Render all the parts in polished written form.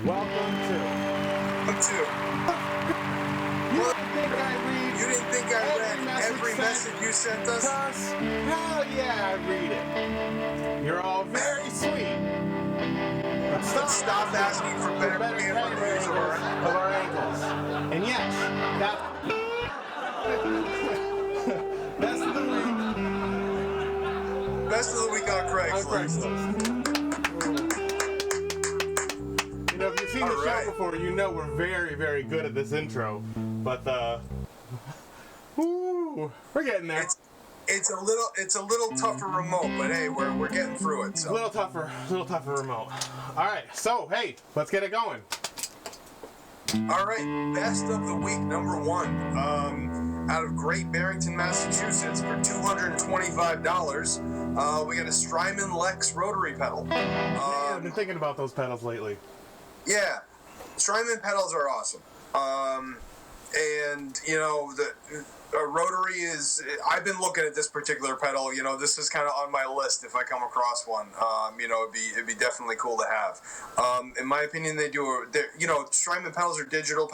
Welcome to. Welcome to. You didn't think I read? You didn't think I read every message you sent us? Cuz, hell yeah, I read it. You're all very sweet. But Stop asking for better reviews of our ankles. And yes, that best of the week. Best of the week on Craigslist. You know, if you've seen the show before, you know we're very, very good at this intro. But we're getting there. It's a little tougher remote, but hey, we're getting through it. So. A little tougher remote. All right, so hey, let's get it going. All right, best of the week number 1, out of Great Barrington, Massachusetts, for $225. We got a Strymon Lex rotary pedal. I've been thinking about those pedals lately. Yeah, Strymon pedals are awesome. And you know a rotary is. I've been looking at this particular pedal. You know, this is kind of on my list if I come across one. You know, it'd be definitely cool to have. In my opinion, you know, Strymon pedals are digital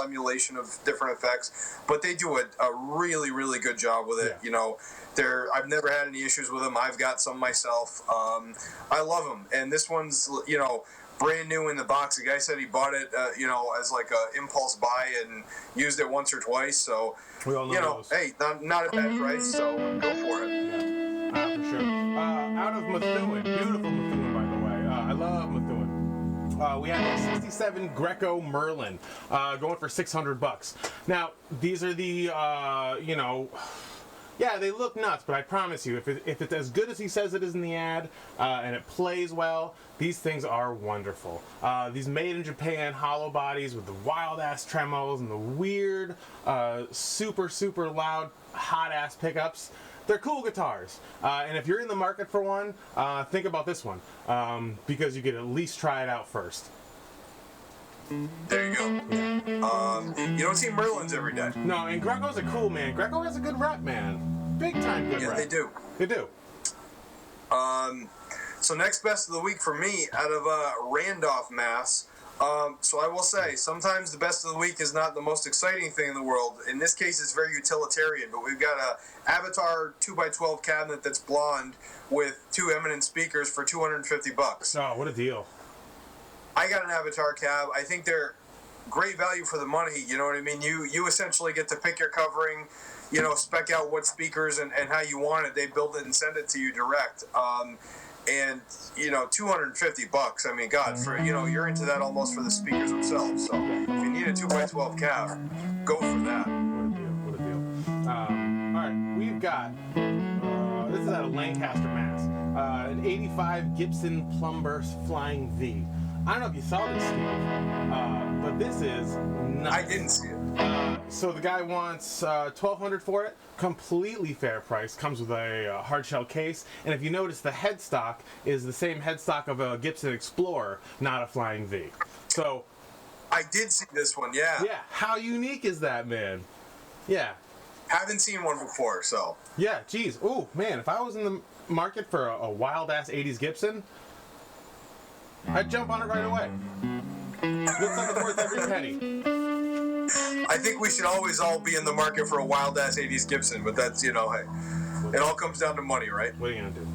emulation of different effects, but they do a really, really good job with it. Yeah. You know, I've never had any issues with them. I've got some myself. I love them, and this one's, you know, brand new in the box. The guy said he bought it, you know, as like a impulse buy and used it once or twice. So, we all know you know, those. hey, not a bad price. So go for it. Yeah, for sure. Out of Methuen, beautiful Methuen, by the way. I love Methuen. We have a '67 Greco Merlin, going for $600. Now, these are the, you know. Yeah, they look nuts, but I promise you, if it's as good as he says it is in the ad, and it plays well, these things are wonderful. These made in Japan hollow bodies with the wild-ass tremolos and the weird, super, super loud, hot-ass pickups. They're cool guitars. And if you're in the market for one, think about this one, because you could at least try it out first. There you go. You don't see Merlins every day. No, and Grecos are cool, man. Greco has a good rep, man. Big time good rep. Yeah, they do. They do. So next best of the week for me, out of Randolph, Mass. So I will say, sometimes the best of the week is not the most exciting thing in the world. In this case, it's very utilitarian, but we've got a Avatar 2x12 cabinet that's blonde with 2 Eminence speakers for $250. Oh, what a deal. I got an Avatar cab. I think they're great value for the money. You know what I mean? You essentially get to pick your covering, you know, spec out what speakers and how you want it. They build it and send it to you direct. And, you know, $250. I mean, God, for, you know, you're into that almost for the speakers themselves. So if you need a 2x12 cab, go for that. What a deal. All right, we've got, this is out of Lancaster, Mass. An '85 Gibson Plumburst Flying V. I don't know if you saw this, Steve, but this is nuts. I didn't see it. So the guy wants $1,200 for it. Completely fair price. Comes with a hard shell case, and if you notice, the headstock is the same headstock of a Gibson Explorer, not a Flying V. So I did see this one. Yeah. Yeah. How unique is that, man? Yeah. Haven't seen one before, so. Yeah. Geez. Ooh, man. If I was in the market for a wild ass '80s Gibson, I'd jump on it right away. Looks like it's worth every penny. I think we should always all be in the market for a wild-ass '80s Gibson, but that's, you know, hey, it all comes down to money, right? What are you gonna do?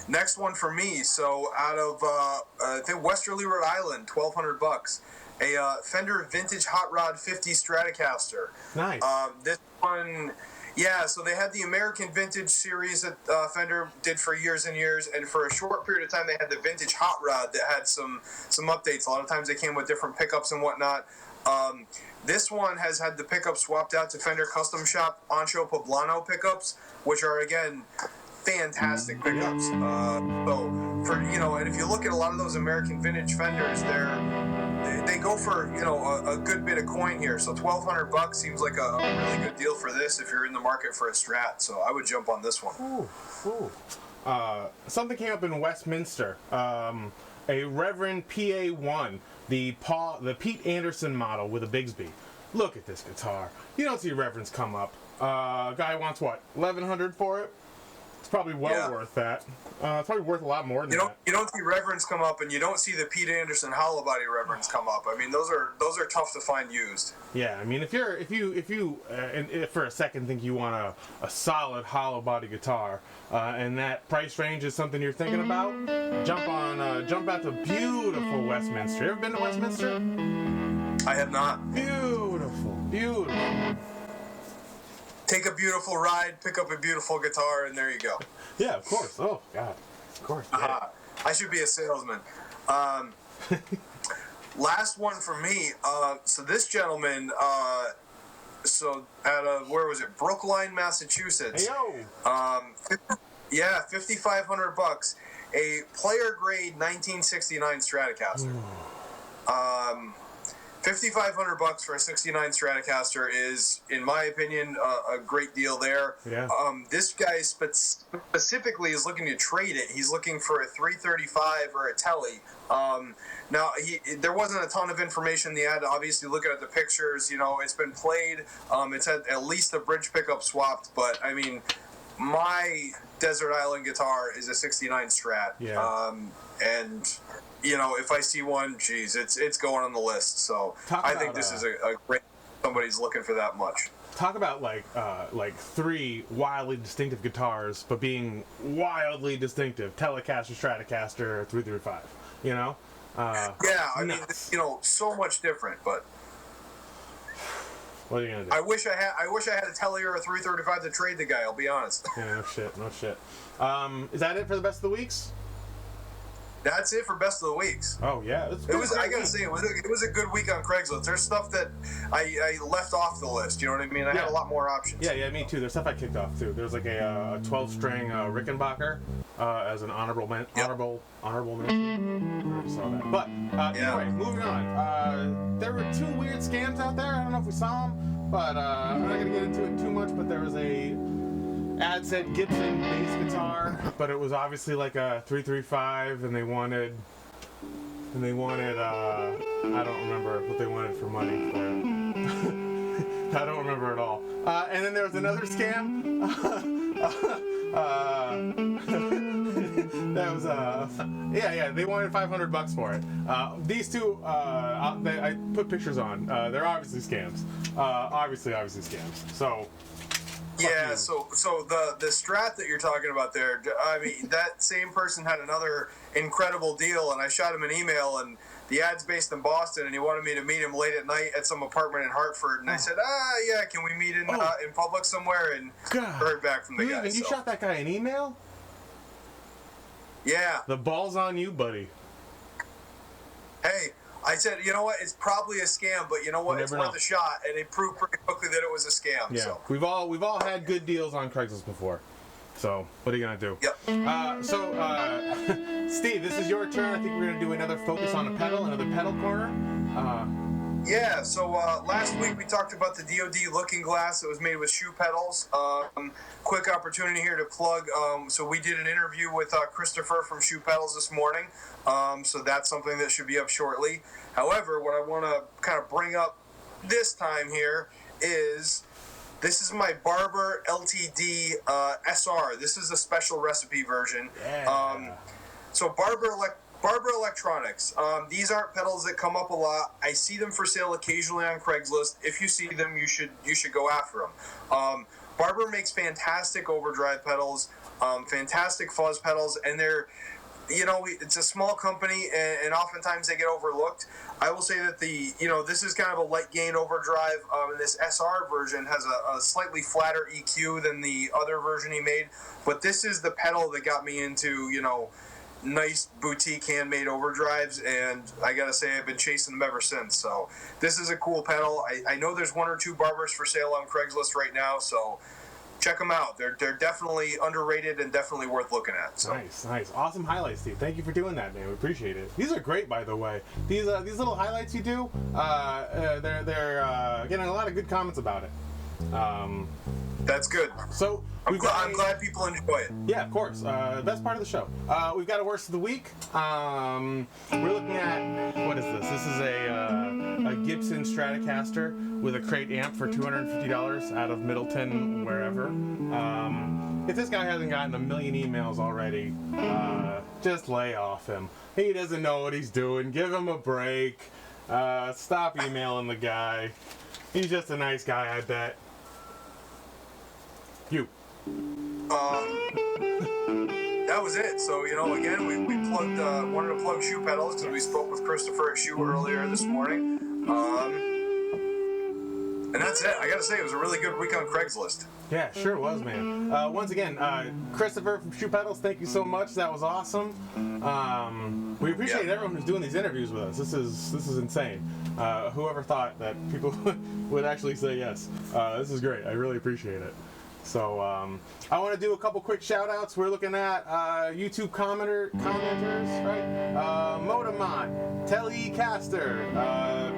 Next one for me, so out of, I think Westerly, Rhode Island, $1,200. A Fender Vintage Hot Rod 50 Stratocaster. Nice. This one... Yeah, so they had the American Vintage series that Fender did for years and years, and for a short period of time they had the Vintage Hot Rod that had some updates. A lot of times they came with different pickups and whatnot. This one has had the pickups swapped out to Fender Custom Shop Ancho Poblano pickups, which are, again, fantastic pickups. So, for, you know, and if you look at a lot of those American Vintage Fenders, they go for, you know, a good bit of coin here. So $1,200 seems like a really good deal for this if you're in the market for a Strat. So I would jump on this one. Ooh. Something came up in Westminster. A Reverend PA1, the Pete Anderson model with a Bigsby. Look at this guitar. You don't see Reverends come up. Guy wants what? $1,100 for it? It's probably well worth that. It's probably worth a lot more than that. You don't see Reverends come up, and you don't see the Pete Anderson hollow body Reverends come up. I mean, those are tough to find used. Yeah, I mean, if you for a second think you want a solid hollow body guitar, and that price range is something you're thinking about, jump out to beautiful Westminster. You ever been to Westminster? I have not. Beautiful. Take a beautiful ride, pick up a beautiful guitar, and there you go. Yeah, of course. Oh God, of course. Yeah. I should be a salesman. Last one for me. So this gentleman, so out of where was it? Brookline, Massachusetts. Hey yo. Yeah, $5,500. A player grade 1969 Stratocaster. $5,500 for a '69 Stratocaster is, in my opinion, a great deal there. Yeah. This guy specifically is looking to trade it. He's looking for a 335 or a Tele. Now, there wasn't a ton of information in the ad. Obviously, looking at the pictures, it's been played. It's had at least a bridge pickup swapped, but I mean, my Desert Island guitar is a '69 Strat. Yeah. And if I see one, geez, it's going on the list. So I think this is a great. Somebody's looking for that much. Talk about like three wildly distinctive guitars, but being wildly distinctive. Telecaster, Stratocaster, 335. Yeah, I mean, so much different, but. What are you gonna do? I wish I had a Tele or a 335 to trade the guy. I'll be honest. Yeah, no shit. Is that it for the best of the weeks? That's it for best of the weeks. Oh yeah, I gotta say, it was a good week on Craigslist. There's stuff that I left off the list. You know what I mean? I had a lot more options. Yeah, me too. There's stuff I kicked off too. There's like a 12-string Rickenbacker as an honorable mention. I already saw that. But anyway, moving on. There were two weird scams out there. I don't know if we saw them, but I'm not gonna get into it too much. But there was a ad said Gibson bass guitar, but it was obviously like a 335, and they wanted I don't remember what they wanted for money for it. I don't remember at all. And then there was another scam. That was they wanted $500 for it. These two I put pictures on. They're obviously scams. Obviously scams. So. Yeah, so the Strat that you're talking about there, I mean, that same person had another incredible deal, and I shot him an email, and the ad's based in Boston, and he wanted me to meet him late at night at some apartment in Hartford, and I said, yeah, can we meet in public somewhere? And heard back from the guy. You shot that guy an email? Yeah. The ball's on you, buddy. Hey. I said, you know what? It's probably a scam, but you know what? It's worth a shot, and it proved pretty quickly that it was a scam. Yeah, so. we've all had good deals on Craigslist before. So what are you gonna do? Yep. Steve, this is your turn. I think we're gonna do another focus on a pedal, another pedal corner. Yeah. So last week we talked about the DoD Looking Glass that was made with shoe pedals. Quick opportunity here to plug. So we did an interview with Christopher from Shoe Pedals this morning. So that's something that should be up shortly. However, what I want to kind of bring up this time here is this is my Barber LTD SR. This is a special recipe version. Yeah. So Barber Electronics. These aren't pedals that come up a lot. I see them for sale occasionally on Craigslist. If you see them, you should go after them. Barber makes fantastic overdrive pedals, fantastic fuzz pedals, and they're, it's a small company, and oftentimes they get overlooked. I will say that this is kind of a light gain overdrive, and this SR version has a slightly flatter EQ than the other version he made, but this is the pedal that got me into, nice boutique handmade overdrives, and I gotta say I've been chasing them ever since. So this is a cool pedal. I know there's one or two Barbers for sale on Craigslist right now, so check them out. They're definitely underrated and definitely worth looking at. So. Nice, awesome highlights, Steve. Thank you for doing that, man. We appreciate it. These are great, by the way. These little highlights you do, they're getting a lot of good comments about it. That's good. So I'm glad people enjoy it. Yeah, of course. Best part of the show. We've got a worst of the week. We're looking at, what is this? This is a Gibson Stratocaster with a crate amp for $250 out of Middleton, wherever. if this guy hasn't gotten a million emails already, just lay off him. He doesn't know what he's doing. Give him a break. Stop emailing the guy. He's just a nice guy, I bet. You. That was it. So, again, we plugged, wanted to plug Shoe Pedals because we spoke with Christopher at Shoe earlier this morning. And that's it. I gotta say, it was a really good week on Craigslist. Yeah, sure was, man. Once again, Christopher from Shoe Pedals, thank you so much. That was awesome. We appreciate everyone who's doing these interviews with us. This is insane. Whoever thought that people would actually say yes. This is great. I really appreciate it. So I want to do a couple quick shout outs. We're looking at YouTube commenters, right? Motamon, Telly Caster,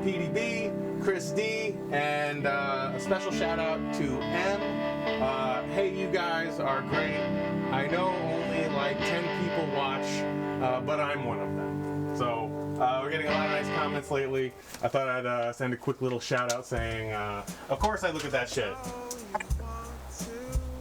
PDB, Chris D, and a special shout out to M. Hey, you guys are great. I know only like 10 people watch, but I'm one of them. So we're getting a lot of nice comments lately. I thought I'd send a quick little shout out saying, of course I look at that shit.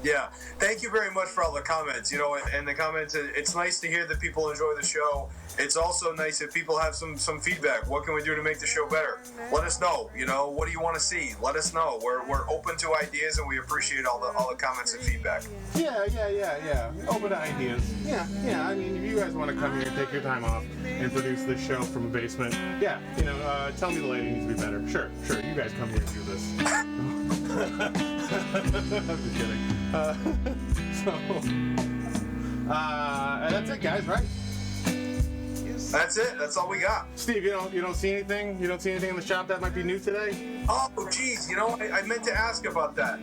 Yeah, thank you very much for all the comments. And the comments, it's nice to hear that people enjoy the show. It's also nice if people have some feedback. What can we do to make the show better? Let us know. What do you want to see? Let us know. We're open to ideas, and we appreciate all the comments and feedback. Yeah. Open to ideas. Yeah. I mean, if you guys want to come here and take your time off and produce this show from a basement, yeah, tell me the lighting needs to be better. Sure. You guys come here and do this. I'm just kidding. And that's it, guys, right? That's it. That's all we got. Steve, you don't see anything? You don't see anything in the shop that might be new today? Oh, geez. I meant to ask about that.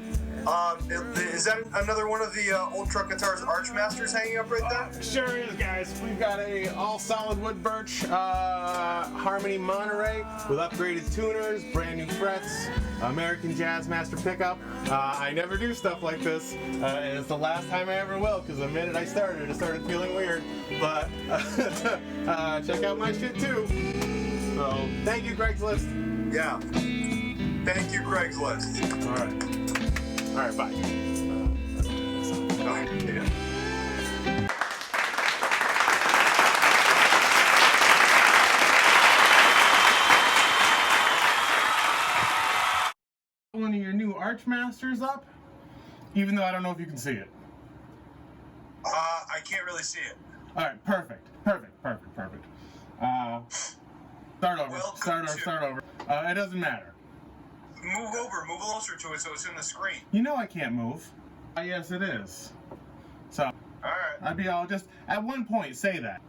Is that another one of the old truck guitars Archmasters hanging up right there? Sure is, guys. We've got a all solid wood birch Harmony Monterey with upgraded tuners, brand new frets, American Jazz Master pickup. I never do stuff like this, and it's the last time I ever will, because the minute I started, it started feeling weird. But check out my shit too. So thank you, Craigslist. Yeah. Thank you, Craigslist. All right, bye. Yeah. One of your new Archmasters up, even though I don't know if you can see it. I can't really see it. All right, perfect. Start over. It doesn't matter. Move closer to it so it's in the screen. You know I can't move. Yes, it is. So, all right. I'll just at one point say that.